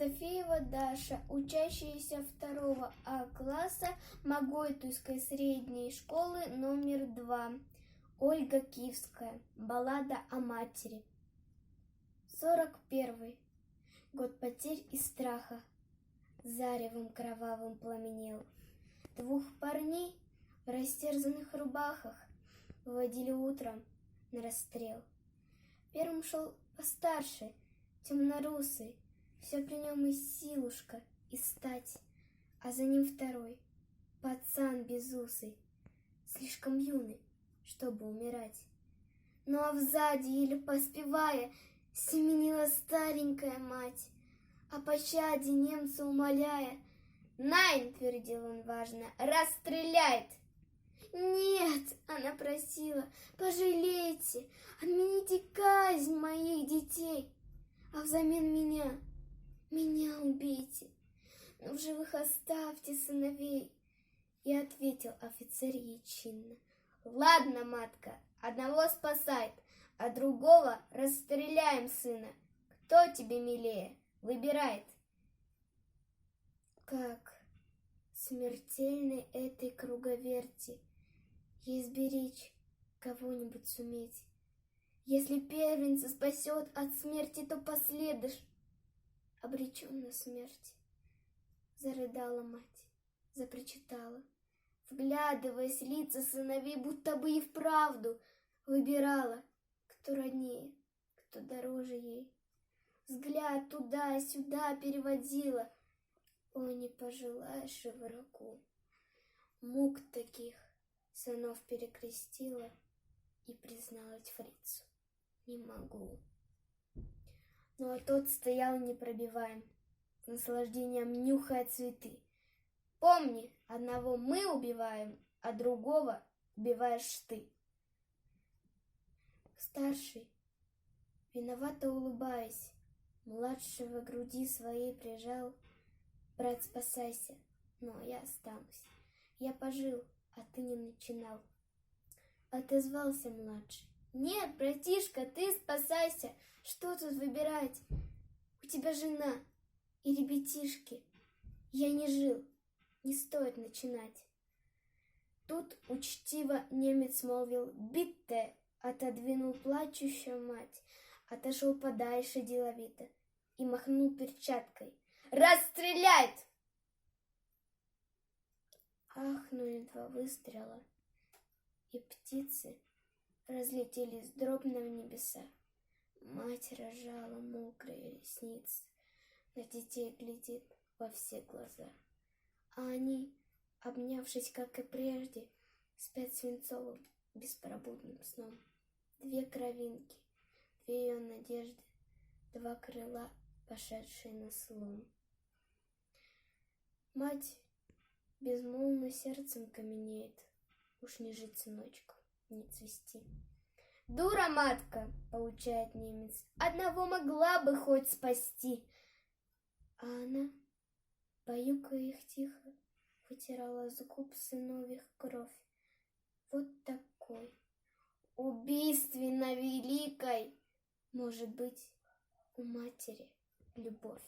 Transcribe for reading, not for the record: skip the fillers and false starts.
Евстафеева Даша, учащаяся 2 класса Могойтуйской средней школы номер 2. Ольга Киевская. Баллада о матери. 41 год потерь и страха заревом кровавым пламенел. 2 парней в растерзанных рубахах выводили утром на расстрел. Первым шел постарше, темнорусый, все при нем и силушка, и стать, а за ним второй, пацан безусый, слишком юный, чтобы умирать. Ну а взади, еле поспевая, семенила старенькая мать, о пощаде немца умоляя. «Найн!» — твердил он важно, — «расстреляет!» «Нет!» — она просила, «пожалейте, отмените казнь моих детей, а взамен меня убейте, но в живых оставьте сыновей». И ответил офицер ей чинно: «Ладно, матка, одного спасает, а другого расстреляем сына. Кто тебе милее? Выбирает». Как смертельной этой круговерти ей сберечь кого-нибудь суметь? Если первенца спасет от смерти, то последуешь обречен на смерть. Зарыдала мать, запричитала, вглядываясь в лица сыновей, будто бы и вправду выбирала, кто роднее, кто дороже ей. Взгляд туда-сюда переводила. О, не пожелаешь и врагу. Мук таких сынов перекрестила и призналась фрицу: не могу. Ну а тот стоял непробиваем, с наслаждением нюхая цветы. Помни, одного мы убиваем, а другого убиваешь ты. Старший, виновато улыбаясь, младшего к груди своей прижал. Брат, спасайся, но я останусь. Я пожил, а ты не начинал. Отозвался младший: нет, братишка, ты спасайся. Что тут выбирать? У тебя жена и ребятишки. Я не жил, не стоит начинать. Тут учтиво немец молвил: битте, отодвинул плачущую мать, отошел подальше деловито и махнул перчаткой: «Расстрелять!» Ахнули 2 выстрела, и птицы разлетелись дробно в небеса. Мать рожала мокрые ресницы, на детей глядит во все глаза, а они, обнявшись, как и прежде, спят свинцовым беспробудным сном. 2 кровинки, 2 ее надежды, 2 крыла, пошедшие на слом. Мать безмолвно сердцем каменеет, уж не жить, сыночку, не цвести. «Дура, матка!» — поучает немец, «одного могла бы хоть спасти!» А она, баюкая их тихо, вытирала с губ сыновьих кровь. Вот такой, убийственно великой, может быть у матери любовь.